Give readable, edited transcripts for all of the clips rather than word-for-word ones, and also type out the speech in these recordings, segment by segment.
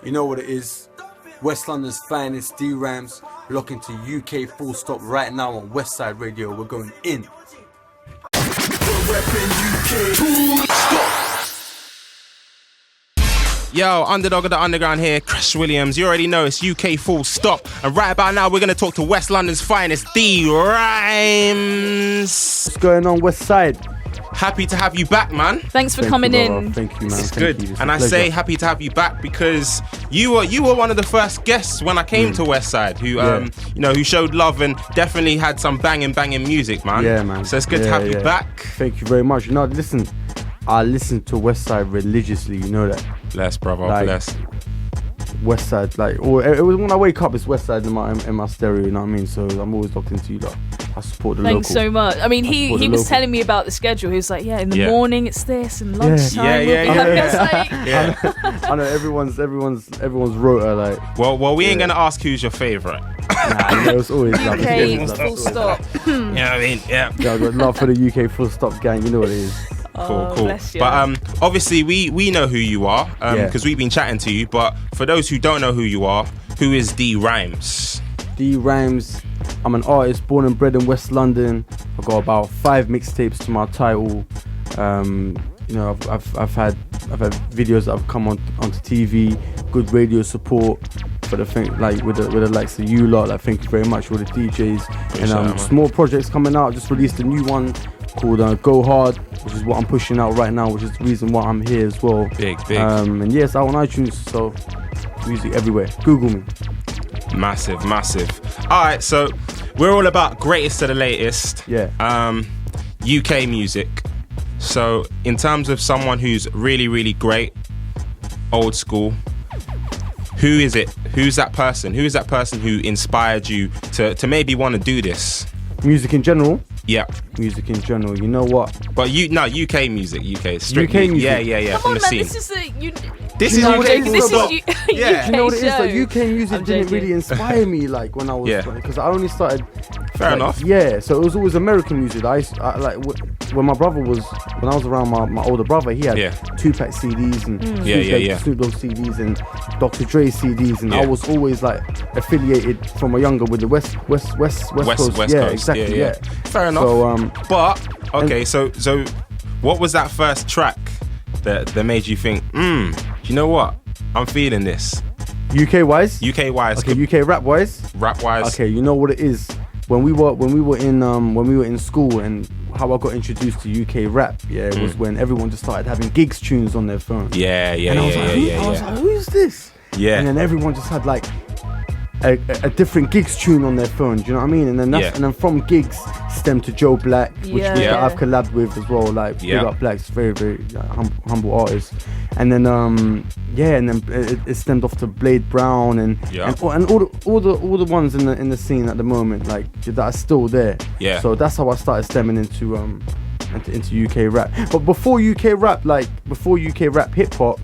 You know what it is. West London's finest, D Rymez, looking to UK Full Stop right now on Westside Radio. We're going in. Yo, Underdog of the Underground here, Crash Williams. You already know it's UK Full Stop. And right about now, we're going to talk to West London's finest, D Rymez. What's going on, West Side? Happy to have you back, man. Thank you, coming in. Thank you, man. It's good. And I say happy to have you back because you were one of the first guests when I came to Westside who showed love and definitely had some banging music, man. Yeah, man. So it's good to have you back. Thank you very much. You know, listen, I listen to Westside religiously, you know that. Bless, brother, bless. Westside, it was when I wake up, it's Westside in my stereo, you know what I mean? So I'm always locked into you, like, I support the Thanks local. so much. I mean, he was telling me about the schedule. He was like, in the morning it's this, and lunchtime I know everyone's rota, like. Well, we ain't gonna ask who's your favourite. Nah, it's always UK Full Stop. You know what I mean? Yeah. I've got love for the UK Full Stop gang, you know what it is. Cool. Bless you. But obviously we know who you are because we've been chatting to you. But for those who don't know who you are, who is D Rymez? D Rymez. I'm an artist born and bred in West London. I've got about 5 mixtapes to my title. You know, I've had videos that have come onto TV. Good radio support for the thing, like with the likes of you lot. Like, thank you very much for the DJs. And small projects coming out. Just released a new one called Go Hard, which is what I'm pushing out right now, which is the reason why I'm here as well. Big. And yes, out on iTunes, so music everywhere. Google me. Massive. All right, so we're all about greatest to the latest. Yeah. UK music. So in terms of someone who's really, really great, old school, who is it? Who's that person? Who is that person who inspired you to maybe want to do this? Music in general. Yeah. Music in general. You know what? But UK music. Strictly. UK music. Yeah. Come from on, the man, scene. this is This is UK. Yeah. You know what it is? show. Like, UK music didn't really inspire me, like, when I was, because I only started. Fair enough. Yeah, so it was always American music. I when my brother was, when I was around my older brother, he had Tupac CDs and Snoop Dogg CDs and Dr. Dre CDs, and I was always like affiliated from a younger with the West Coast. West Yeah, Coast. exactly. Yeah. Fair enough. So, but okay, so what was that first track that made you think, do you know what? I'm feeling this. UK wise. Okay, UK rap wise. Okay, you know what it is. When we were in school, and how I got introduced to UK rap, it was when everyone just started having gigs tunes on their phone. Yeah. I was like, who is this? Yeah. And then everyone just had like a different gigs tune on their phone. Do you know what I mean? And then and then from gigs stemmed to Joe Black, which I've collabed with as well. Like, big up Black's very, very humble artist. And then and then it stemmed off to Blade Brown and all the ones in the scene at the moment, like, that are still there. Yeah. So that's how I started stemming into UK rap. But before UK rap hip hop,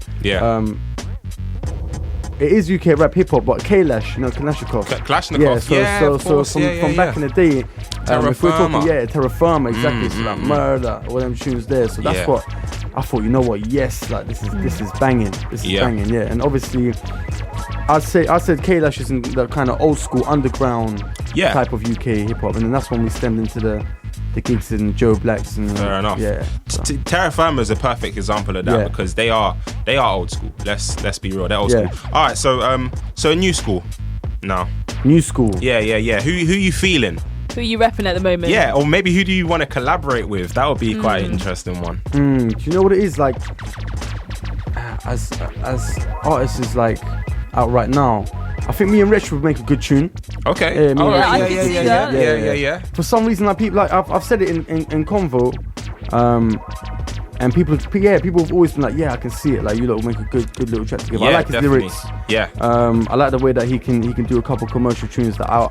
it is UK rap hip hop, but Kailash, Kalashnikov. So from back in the day, if we're talking, Terra Firma, exactly. So like Murder, all them tunes there. So that's what I thought. You know what? Yes, like this is banging. This is banging. Yeah, and obviously, I said Kailash is in the kind of old school underground type of UK hip hop, and then that's when we stemmed into the gigs in Joe Blacks and fair enough. Yeah. So. Terra Firma is a perfect example of that because they are old school. Let's be real, they're old school. All right, so new school now. New school. Yeah. Who you feeling? Who are you repping at the moment? Yeah, or maybe who do you want to collaborate with? That would be quite an interesting one. Do you know what it is like? As artists is like out right now, I think me and Rich would make a good tune. Okay. Yeah. For some reason, like, people, like, I've said it in convo, and people have always been like, I can see it. Like, you lot will make a good little track together. I like his lyrics. Yeah. I like the way that he can do a couple commercial tunes that I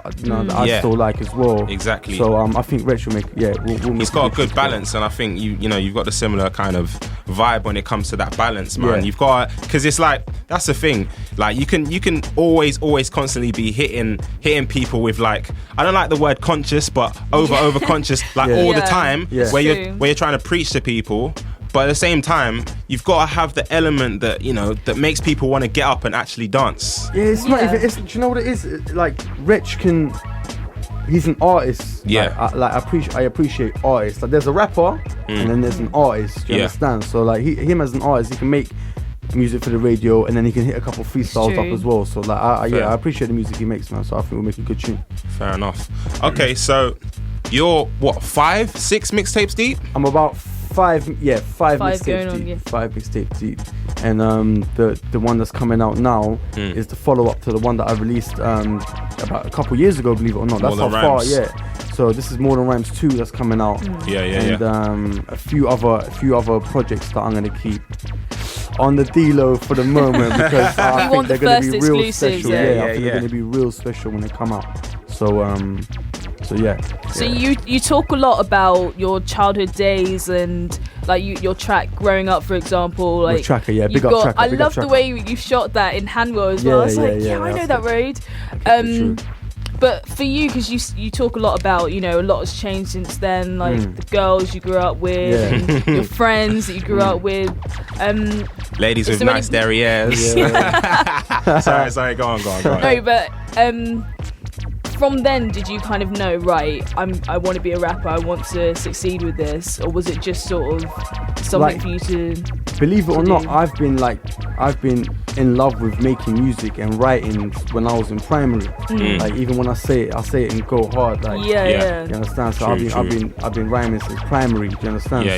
still like as well. Exactly. So I think Rich will make. We'll He's got a good balance, and I think you've got the similar kind of vibe when it comes to that balance, man. You've got, because it's like, that's the thing. Like, you can always constantly be hitting people with, like, I don't like the word conscious, but over conscious, like all the time, where you're trying to preach to people. but at the same time, you've got to have the element that, you know, that makes people want to get up and actually dance. Yeah, it's not even. Do you know what it is? Like Rich can. He's an artist. Yeah. I appreciate artists. Like there's a rapper and then there's an artist. Do you understand? So like him as an artist, he can make music for the radio and then he can hit a couple freestyles up as well. So like I appreciate the music he makes, man. So I think we'll make a good tune. Fair enough. Okay, so you're what, 5, 6 mixtapes deep? I'm about 5 mixtapes deep. 5 mixtapes deep. And the one that's coming out now is the follow-up to the one that I released about a couple years ago, believe it or not. That's how far, So this is More Than Rhymes 2 that's coming out. And a few other projects that I'm gonna keep on the D-Lo for the moment because I think they're gonna be real special. I think they're gonna be real special when they come out. So you talk a lot about your childhood days and like your track growing up, for example. Like Tracker, big up Tracker. I love the way you shot that in Handwell as well. I was like, I know that road. But for you, because you talk a lot about, you know, a lot has changed since then, like the girls you grew up with, and your friends that you grew up with. Ladies with nice derrieres. Sorry, go on. No, but from then, did you kind of know, right, I want to be a rapper, I want to succeed with this? Or was it just sort of something for you to believe it or not, I've been in love with making music and writing when I was in primary. Like even when I say it and go hard. Like you understand? So I've been rhyming since primary. Do you understand?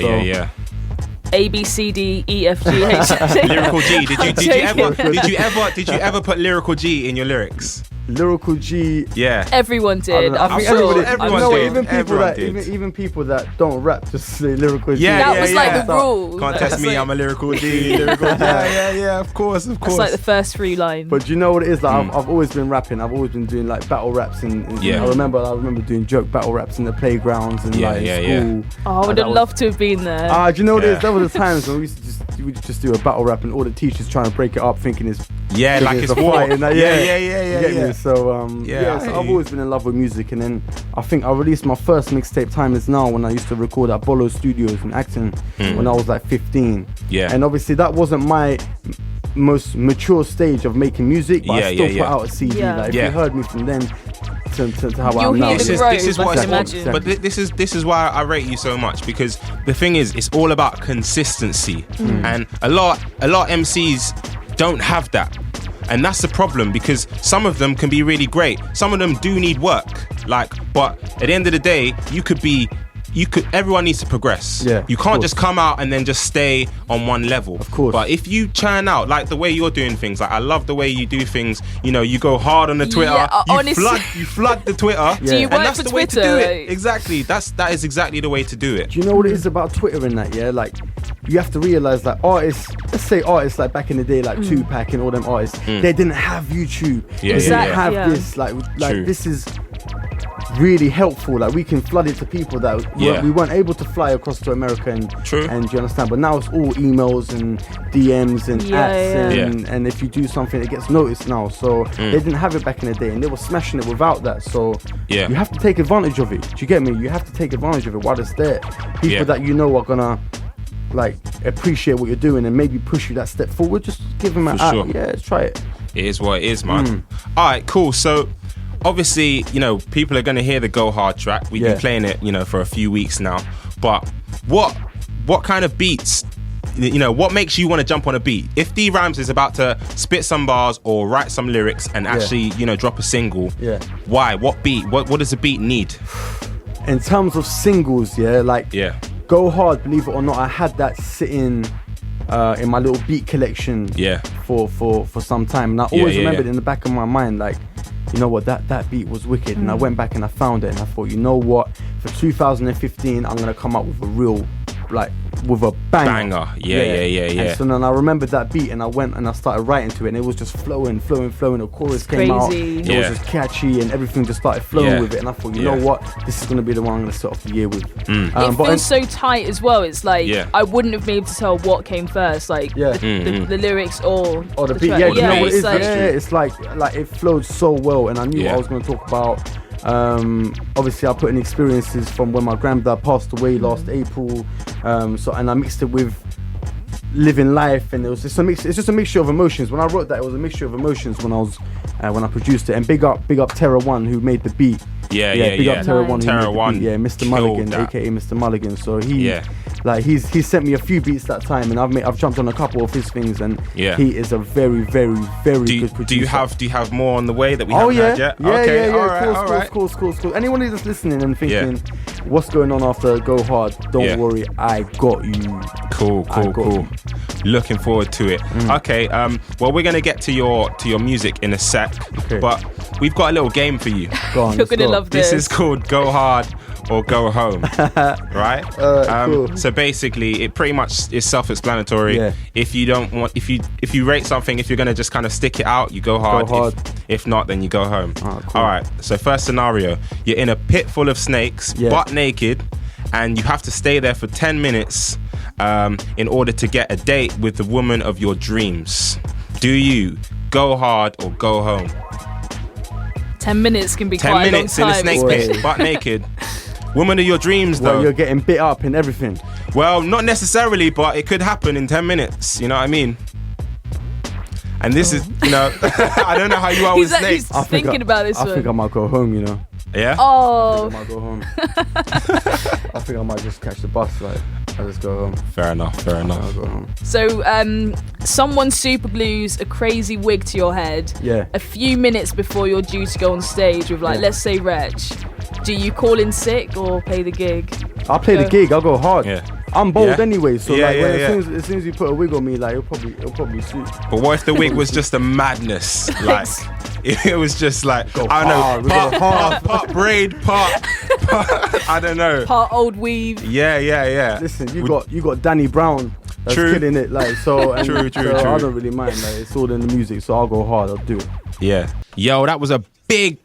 A, B, C, D, E, F, G, H. Lyrical G. Did you ever put lyrical G in your lyrics? Lyrical G. Yeah. Everyone did. I think everyone did. Even people that don't rap just say lyrical G. That was like the rule. Can't test me, I'm a lyrical G. Yeah, of course. That's like the first 3 lines. But do you know what it is? Like I've always been rapping. I've always been doing like battle raps and I remember doing joke battle raps in the playgrounds and school. Oh, I would have loved to have been there. Do you know what it is? There were the times when we used to just do a battle rap and all the teachers trying to break it up thinking it's like it's war. Yeah. So I've always been in love with music, and then I think I released my first mixtape, Time Is Now, when I used to record at Bolo Studios in Acton when I was like 15. And obviously that wasn't my most mature stage of making music, but I still put out a CD. Like if you heard me from then to how I am now. This is what but this is why I rate you so much, because the thing is, it's all about consistency, and a lot of MCs don't have that. And that's the problem, because some of them can be really great. Some of them do need work. But at the end of the day, everyone needs to progress. You can't just come out and then just stay on one level. Of course. But if you churn out, like the way you're doing things, like I love the way you do things. You know, you go hard on the Twitter. You flood the Twitter. Do you and that's for the Twitter? way to do it. Exactly. That is exactly the way to do it. Do you know what it is about Twitter and that? Yeah, like you have to realize that artists, let's say artists like back in the day, like Tupac and all them artists, they didn't have YouTube. They didn't have this. Like this is really helpful. Like we can flood it to people that we weren't able to fly across to America and do you understand? But now it's all emails and DMs and and if you do something it gets noticed now. So they didn't have it back in the day and they were smashing it without that. So you have to take advantage of it. Do you get me? You have to take advantage of it while it's there. People that you know are gonna like appreciate what you're doing and maybe push you that step forward. Just give them an out. Yeah, let's try it. It is what it is, man. Alright, cool. So obviously, you know, people are going to hear the Go Hard track. We've been playing it, you know, for a few weeks now. But what kind of beats, you know, what makes you want to jump on a beat? If D Rymez is about to spit some bars or write some lyrics and actually, you know, drop a single, why? What beat? What does the beat need? In terms of singles, Go Hard, believe it or not, I had that sitting in my little beat collection for some time. And I always remembered in the back of my mind, like, you know what, that beat was wicked. And I went back and I found it and I thought, you know what, for 2015 I'm gonna come up with a real, like, with a banger. Yeah. And so then I remembered that beat and I went and I started writing to it and it was just flowing. The chorus came out, it was just catchy and everything just started flowing with it. And I thought, you know what, this is gonna be the one I'm gonna start off the year with. It feels so tight as well. It's like I wouldn't have been able to tell what came first, like the lyrics or the beat. You know what it is? It's like it flowed so well and I knew what I was gonna talk about. Obviously I put in experiences from when my granddad passed away last April, and I mixed it with living life, and it's just a mixture of emotions. When I wrote that, it was a mixture of emotions when I produced it. And big up Terra One, who made the beat. Big up Terra One, Mr. Mulligan, aka Mr. Mulligan. So he sent me a few beats that time, and I've jumped on a couple of his things, and he is a very, very, very good producer. Do you have more on the way that we haven't heard yet? Of course. Anyone who's just listening and thinking, what's going on after Go Hard? Don't worry, I got you. Cool. Looking forward to it. Okay, well, we're gonna get to your music in a sec, but we've got a little game for you. You're gonna love this. This is called Go Hard or Go Home, right? Cool. So basically, it pretty much is self-explanatory. Yeah. If you rate something, if you're gonna just kind of stick it out, you go hard. If not, then you go home. Cool. All right. So first scenario: you're in a pit full of snakes, butt naked, and you have to stay there for 10 minutes in order to get a date with the woman of your dreams. Do you go hard or go home? 10 minutes can be 10 quite a long minutes time. in a snake pit, butt naked. Woman of your dreams, though. Well, you're getting bit up and everything. Well, not necessarily, but it could happen in 10 minutes. You know what I mean? And this is, I don't know how you are with snakes. He's thinking about this one. I think I might go home, Yeah? Oh. I might go home. I think I might just catch the bus, I'll just go home. Fair enough. I'll go home. So, someone super glues a crazy wig to your head a few minutes before you're due to go on stage with, let's say, Wretch. Do you call in sick or play the gig? I'll play the gig. I'll go hard. Yeah. I'm bold anyway, so as soon as you put a wig on me, it'll probably suit. But what if the wig was just a madness? It was just I don't know, part braid, part I don't know, part old weave. Yeah. Listen, you got Danny Brown that's killing it, True. I don't really mind, it's all in the music, so I'll go hard. I'll do it. Yeah. Yo, that was a big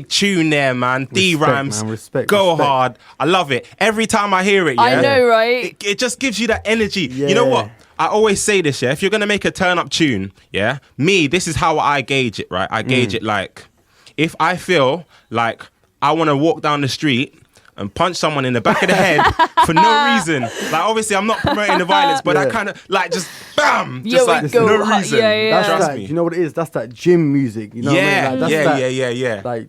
tune there, man. D Rymez, respect. Go hard. I love it. Every time I hear it, I know, right? It just gives you that energy. Yeah. You know what? I always say this, if you're gonna make a turn up tune, this is how I gauge it, right? I gauge it if I feel like I want to walk down the street and punch someone in the back of the head for no reason. Obviously, I'm not promoting the violence, but I kind of just bam, just no reason. Trust me. You know what it is? That's that gym music. You know what I mean? Yeah.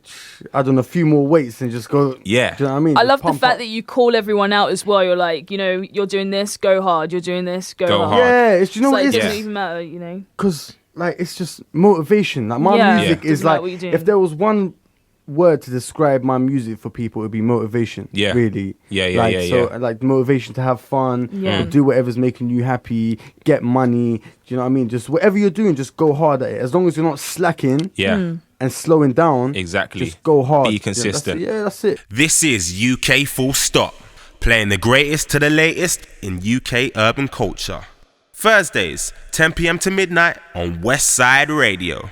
Add on a few more weights and just go. Yeah. Do you know what I mean? I love the fact that you call everyone out as well. You're you're doing this, go hard. You're doing this, go hard. Yeah, what it is? It doesn't even matter, Because it's just motivation. My music is if there was one word to describe my music for people, it would be motivation. Really. So motivation to have fun, do whatever's making you happy, get money. Do you know what I mean? Just whatever you're doing, just go hard at it. As long as you're not slacking and slowing down. Exactly. Just go hard. Be consistent. That's it. This is UK Full Stop, playing the greatest to the latest in UK urban culture. Thursdays, 10 p.m. to midnight on Westside Radio.